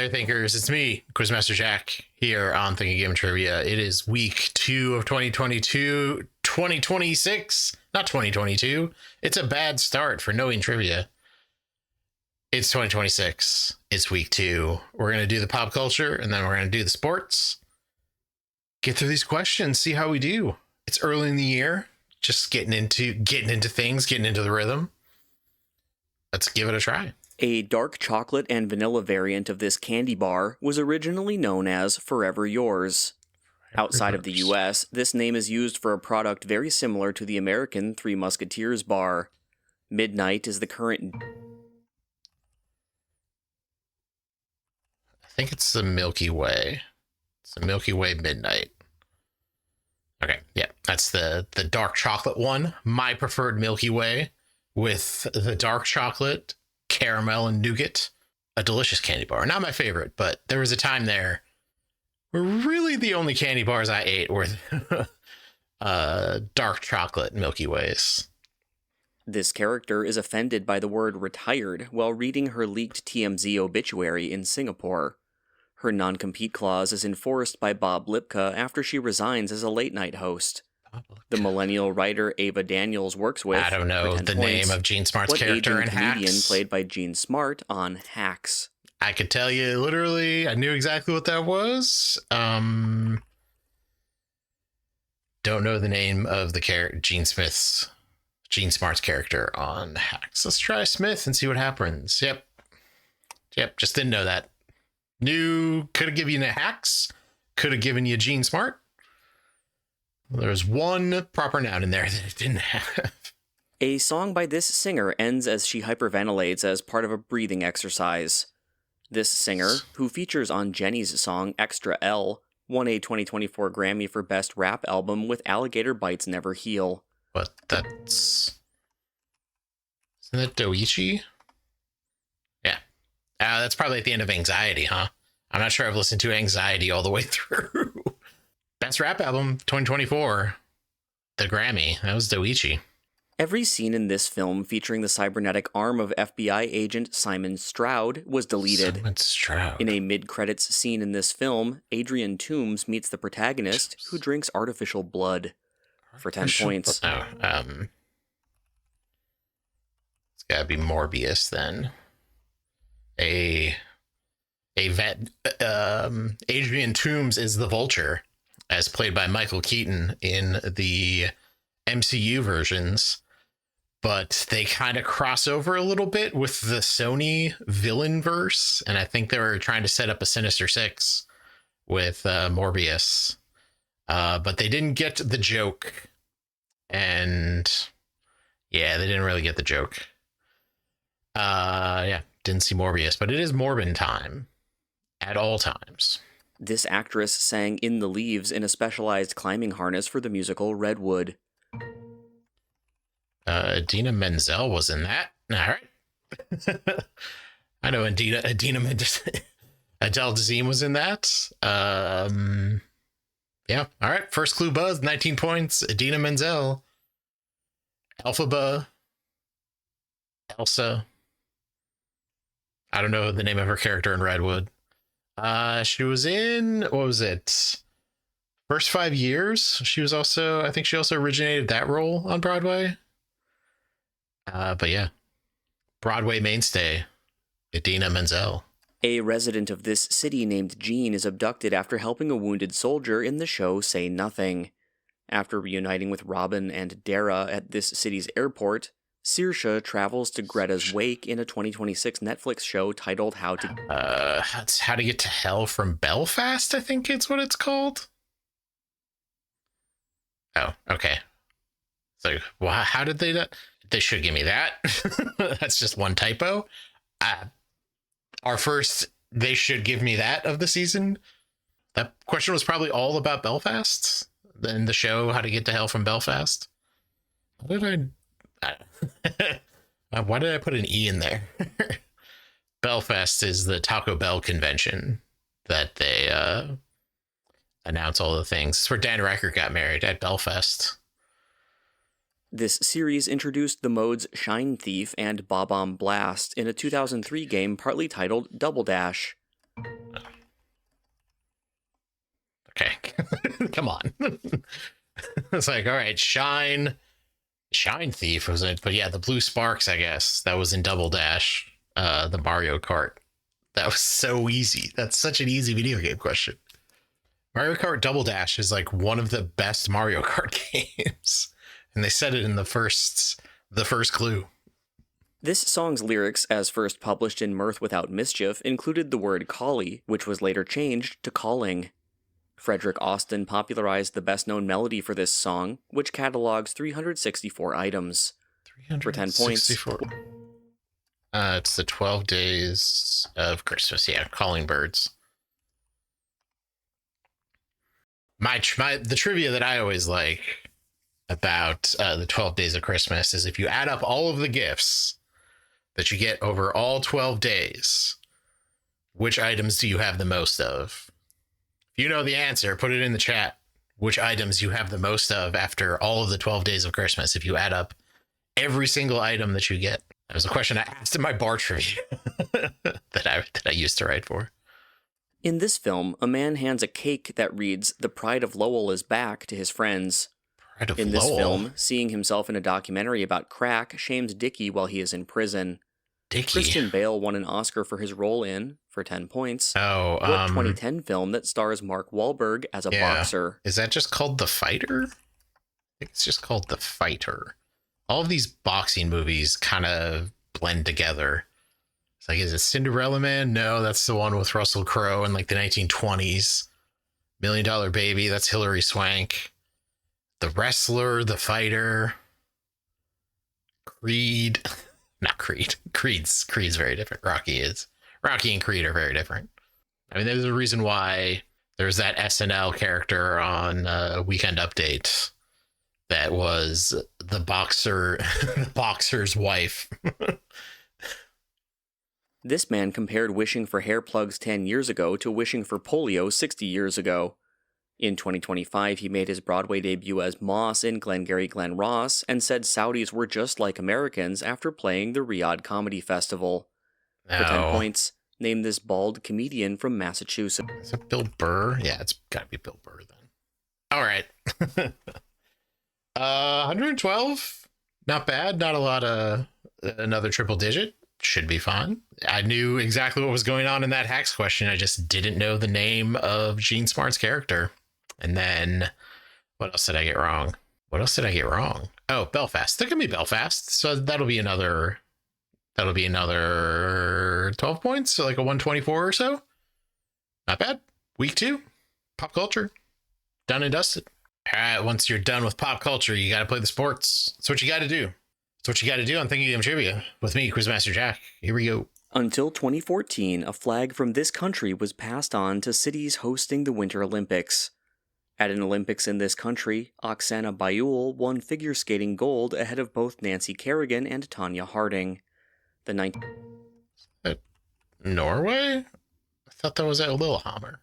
there, thinkers. It's me, Quizmaster Jack, here on Thinking Game Trivia. It is week 2 of 2022, 2026, not 2022. It's a bad start for knowing trivia. It's 2026. It's week 2. We're going to do the pop culture, and then we're going to do the sports. Get through these questions, see how we do. It's early in the year, just getting into things, getting into the rhythm. Let's give it a try. A dark chocolate and vanilla variant of this candy bar was originally known as Forever Yours. Outside of the US, this name is used for a product very similar to the American Three Musketeers bar. Midnight is the current... I think it's the Milky Way. It's the Milky Way Midnight. Okay, yeah, that's the dark chocolate one. My preferred Milky Way with the dark chocolate, caramel, and nougat. A delicious candy bar. Not my favorite, but there was a time there where really the only candy bars I ate were dark chocolate Milky Ways. This character is offended by the word retired while reading her leaked TMZ obituary in Singapore. Her non-compete clause is enforced by Bob Lipka after she resigns as a late-night host. The millennial writer Ava Daniels works with... I don't know the name of Gene Smart's character in Hacks. Comedian played by Gene Smart on Hacks. I could tell you literally, I knew exactly what that was. Don't know the name of the character, Gene Smart's character on Hacks. Let's try Smith and see what happens. Yep, just didn't know that. Knew, could have given you Hacks, could have given you Gene Smart. There's one proper noun in there that it didn't have. A song by this singer ends as she hyperventilates as part of a breathing exercise. This singer, who features on Jenny's song Extra L, won a 2024 Grammy for Best Rap Album with Alligator Bites Never Heal. But that's... Isn't that Doichi? Yeah. That's probably at the end of Anxiety, huh? I'm not sure I've listened to Anxiety all the way through. Best Rap Album 2024. The Grammy. That was Doichi. Every scene in this film featuring the cybernetic arm of FBI agent Simon Stroud was deleted. Simon Stroud. In a mid-credits scene in this film, Adrian Toombs meets the protagonist, who drinks artificial blood. For 10 points. Oh, it's gotta be Morbius then. Adrian Toombs is the Vulture, as played by Michael Keaton in the MCU versions, but they kind of cross over a little bit with the Sony villain verse, and I think they were trying to set up a Sinister Six with Morbius, but they didn't get the joke, and yeah, they didn't really get the joke. Didn't see Morbius, but it is Morbin time at all times. This actress sang In the Leaves in a specialized climbing harness for the musical Redwood. Idina Menzel was in that. All right. I know Idina Menzel. Adele Dazeem was in that. Yeah. All right. First clue buzz, 19 points. Idina Menzel. Elphaba. Elsa. I don't know the name of her character in Redwood. She was in, what was it? First 5 Years. She was also, I think she also originated that role on Broadway. But yeah, Broadway mainstay, Idina Menzel. A resident of this city named Jean is abducted after helping a wounded soldier in the show Say Nothing. After reuniting with Robin and Dara at this city's airport, Saoirse travels to Greta's wake in a 2026 Netflix show titled How to... That's How to Get to Hell from Belfast, I think it's what it's called. Oh, okay. So, well, how did they... They should give me that. That's just one typo. Our first, they should give me that of the season. That question was probably all about Belfast. Then the show, How to Get to Hell from Belfast. What did why did I put an E in there? Belfast is the Taco Bell convention that they announce all the things. It's where Dan Reichert got married, at Belfast. This series introduced the modes Shine Thief and Bob-omb Blast in a 2003 game partly titled Double Dash. Okay. Come on. It's like, all right, Shine Thief was it, but yeah, the Blue Sparks, I guess. That was in Double Dash, the Mario Kart. That was so easy. That's such an easy video game question. Mario Kart Double Dash is like one of the best Mario Kart games. And they said it in the first clue. This song's lyrics, as first published in Mirth Without Mischief, included the word collie, which was later changed to calling. Frederick Austin popularized the best-known melody for this song, which catalogs 364 items. For 10 points. It's the 12 Days of Christmas. Yeah, Calling Birds. The trivia that I always like about the 12 Days of Christmas is if you add up all of the gifts that you get over all 12 days, which items do you have the most of? If you know the answer, put it in the chat. Which items you have the most of after all of the 12 days of Christmas if you add up every single item that you get. That was a question I asked in my bar trivia that I used to write for. In this film, a man hands a cake that reads, "The Pride of Lowell is back" to his friends. In this film, seeing himself in a documentary about crack shames Dickie while he is in prison. Christian Bale won an Oscar for his role in, for 10 points, what 2010 film that stars Mark Wahlberg as a boxer? Is that just called The Fighter? I think it's just called The Fighter. All of these boxing movies kind of blend together. It's like, is it Cinderella Man? No, that's the one with Russell Crowe in like the 1920s. $1 Million Baby, that's Hilary Swank. The Wrestler, The Fighter. Creed. Not Creed. Creed's very different. Rocky and Creed are very different. I mean, there's a reason why there's that SNL character on Weekend Update that was the boxer's wife. This man compared wishing for hair plugs 10 years ago to wishing for polio 60 years ago. In 2025, he made his Broadway debut as Moss in Glengarry Glen Ross and said Saudis were just like Americans after playing the Riyadh Comedy Festival. For 10 points, name this bald comedian from Massachusetts. Is it Bill Burr? Yeah, it's gotta be Bill Burr then. All right. 112. Not bad. Not a lot of another triple digit. Should be fun. I knew exactly what was going on in that hacks question. I just didn't know the name of Gene Smart's character. And then what else did I get wrong? Oh, Belfast. That can be Belfast. So that'll be another 12 points. So like a 124 or so. Not bad. Week 2. Pop culture. Done and dusted. All right. Once you're done with pop culture, you got to play the sports. That's what you got to do. That's what you got to do on Thinking Game Trivia with me, Quizmaster Jack. Here we go. Until 2014, a flag from this country was passed on to cities hosting the Winter Olympics. At an Olympics in this country, Oksana Bayul won figure skating gold ahead of both Nancy Kerrigan and Tanya Harding. Norway? I thought that was at Lillehammer.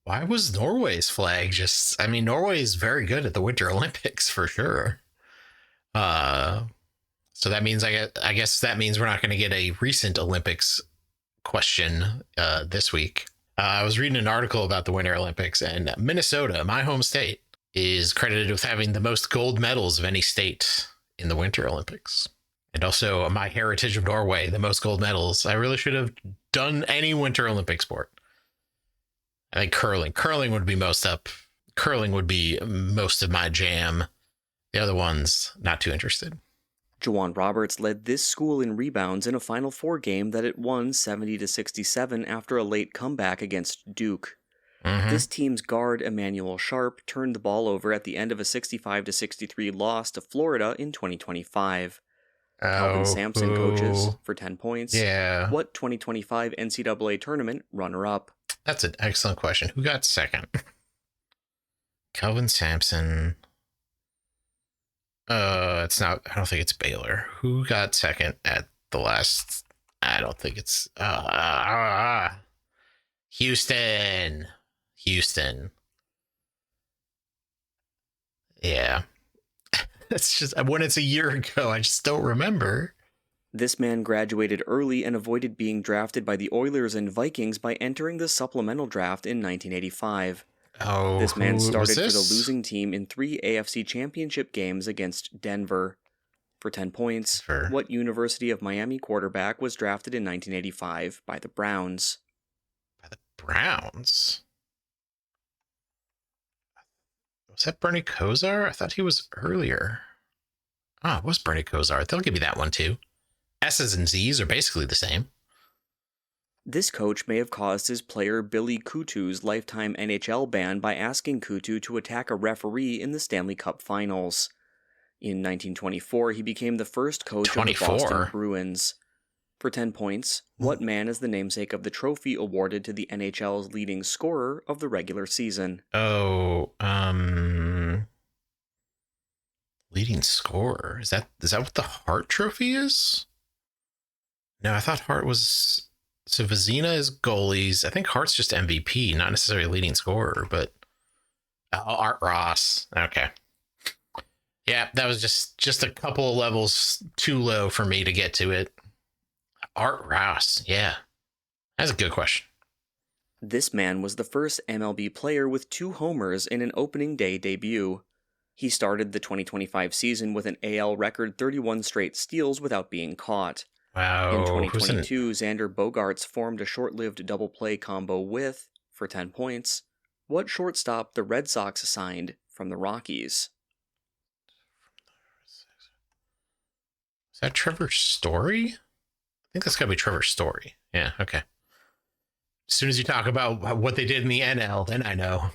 Why was Norway's flag just... I mean, Norway is very good at the Winter Olympics for sure. So that means I guess that means we're not going to get a recent Olympics question this week. I was reading an article about the Winter Olympics, and Minnesota, my home state, is credited with having the most gold medals of any state in the Winter Olympics. And also my heritage of Norway, the most gold medals. I really should have done any Winter Olympic sport. I think curling. Curling would be most up. Curling would be most of my jam. The other ones, not too interested. Juwan Roberts led this school in rebounds in a Final Four game that it won 70-67 after a late comeback against Duke. This team's guard, Emmanuel Sharp, turned the ball over at the end of a 65-63 loss to Florida in 2025. Calvin Sampson coaches for 10 points. Yeah. What 2025 NCAA tournament runner-up? That's an excellent question. Who got second? Calvin Sampson. It's not. I don't think it's Baylor. Who got second at the last? I don't think it's Houston. Yeah. It's just when it's a year ago, I just don't remember. This man graduated early and avoided being drafted by the Oilers and Vikings by entering the supplemental draft in 1985. Oh, This man who was started for the this? losing team in 3 AFC Championship games against Denver. For 10 points, what University of Miami quarterback was drafted in 1985 by the Browns? By the Browns? Was that Bernie Kosar? I thought he was earlier. Ah, it was Bernie Kosar. They'll give me that one too. Esses and Zees are basically the same. This coach may have caused his player Billy Kutu's lifetime NHL ban by asking Kutu to attack a referee in the Stanley Cup Finals. In 1924, he became the first coach of the Boston Bruins. For 10 points, what man is the namesake of the trophy awarded to the NHL's leading scorer of the regular season? Leading scorer. Is that what the Hart Trophy is? No, I thought Hart was... So Vezina is goalies. I think Hart's just MVP, not necessarily leading scorer, but... Art Ross. Okay. Yeah, that was just a couple of levels too low for me to get to it. Art Ross, yeah. That's a good question. This man was the first MLB player with 2 homers in an opening day debut. He started the 2025 season with an AL record 31 straight steals without being caught. Wow. In 2022, Xander Bogaerts formed a short-lived double-play combo with, for 10 points, what shortstop the Red Sox signed from the Rockies? Is that Trevor Story? I think that's got to be Trevor Story. Yeah, okay. As soon as you talk about what they did in the NL, then I know.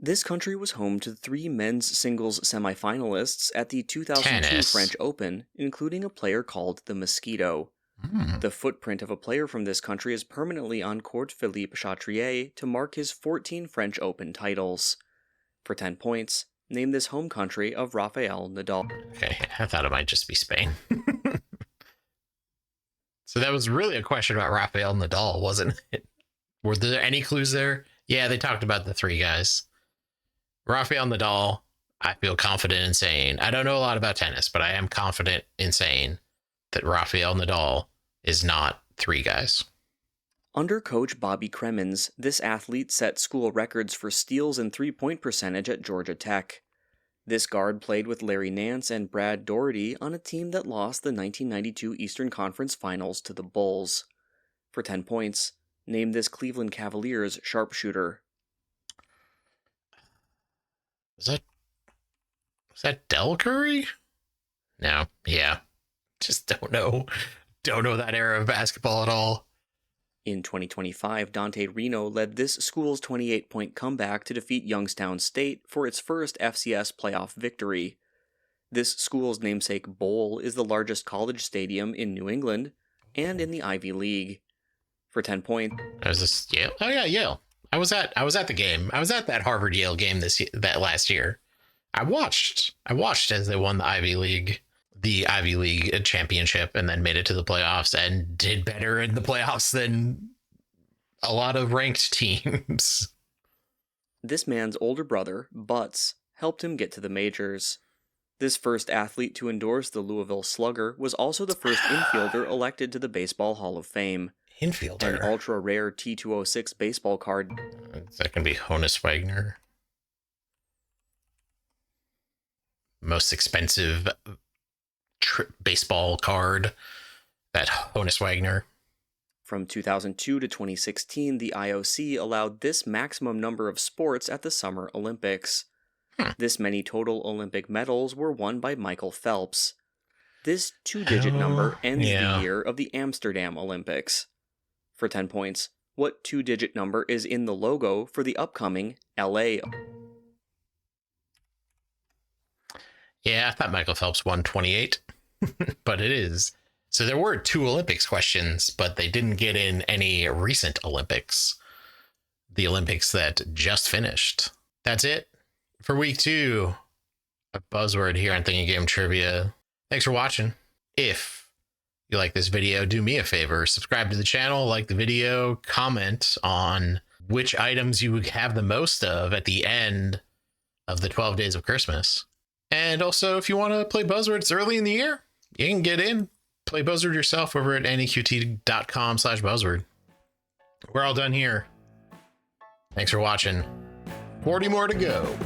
This country was home to 3 men's singles semifinalists at the 2002 Tennis. French Open, including a player called the Mosquito. The footprint of a player from this country is permanently on Court Philippe Chatrier to mark his 14 French Open titles. For 10 points, name this home country of Rafael Nadal. Okay, I thought it might just be Spain. So that was really a question about Rafael Nadal, wasn't it? Were there any clues there? Yeah, they talked about the 3 guys. Rafael Nadal, I feel confident in saying, I don't know a lot about tennis, but I am confident in saying that Rafael Nadal is not 3 guys. Under coach Bobby Cremins, this athlete set school records for steals and three-point percentage at Georgia Tech. This guard played with Larry Nance and Brad Doherty on a team that lost the 1992 Eastern Conference Finals to the Bulls. For 10 points, name this Cleveland Cavaliers sharpshooter. Was that Del Curry? No, yeah. Just don't know. Don't know that era of basketball at all. In 2025, Dante Reno led this school's 28-point comeback to defeat Youngstown State for its first FCS playoff victory. This school's namesake bowl is the largest college stadium in New England and in the Ivy League. For 10 points... Was this Yale? Oh yeah, Yale. I was at the game. I was at that Harvard Yale game that last year. I watched as they won the Ivy League championship, and then made it to the playoffs and did better in the playoffs than a lot of ranked teams. This man's older brother, Butts, helped him get to the majors. This first athlete to endorse the Louisville Slugger was also the first infielder elected to the Baseball Hall of Fame. Infielder. An ultra-rare T206 baseball card. That can be Honus Wagner. Most expensive baseball card, that Honus Wagner. From 2002 to 2016, the IOC allowed this maximum number of sports at the Summer Olympics. This many total Olympic medals were won by Michael Phelps. This 2-digit number ends the year of the Amsterdam Olympics. For 10 points, what 2-digit number is in the logo for the upcoming LA? Yeah, I thought Michael Phelps won 28, but it is. So there were 2 Olympics questions, but they didn't get in any recent Olympics. The Olympics that just finished. That's it for week 2 of Buzzword here on Thinking Game Trivia. Thanks for watching. If you like this video, do me a favor, subscribe to the channel, like the video, comment on which items you would have the most of at the end of the 12 days of Christmas. And also, if you want to play Buzzwords early in the year, you can get in. play Buzzword yourself over at neqt.com/Buzzword. We're all done here. Thanks for watching. 40 more to go.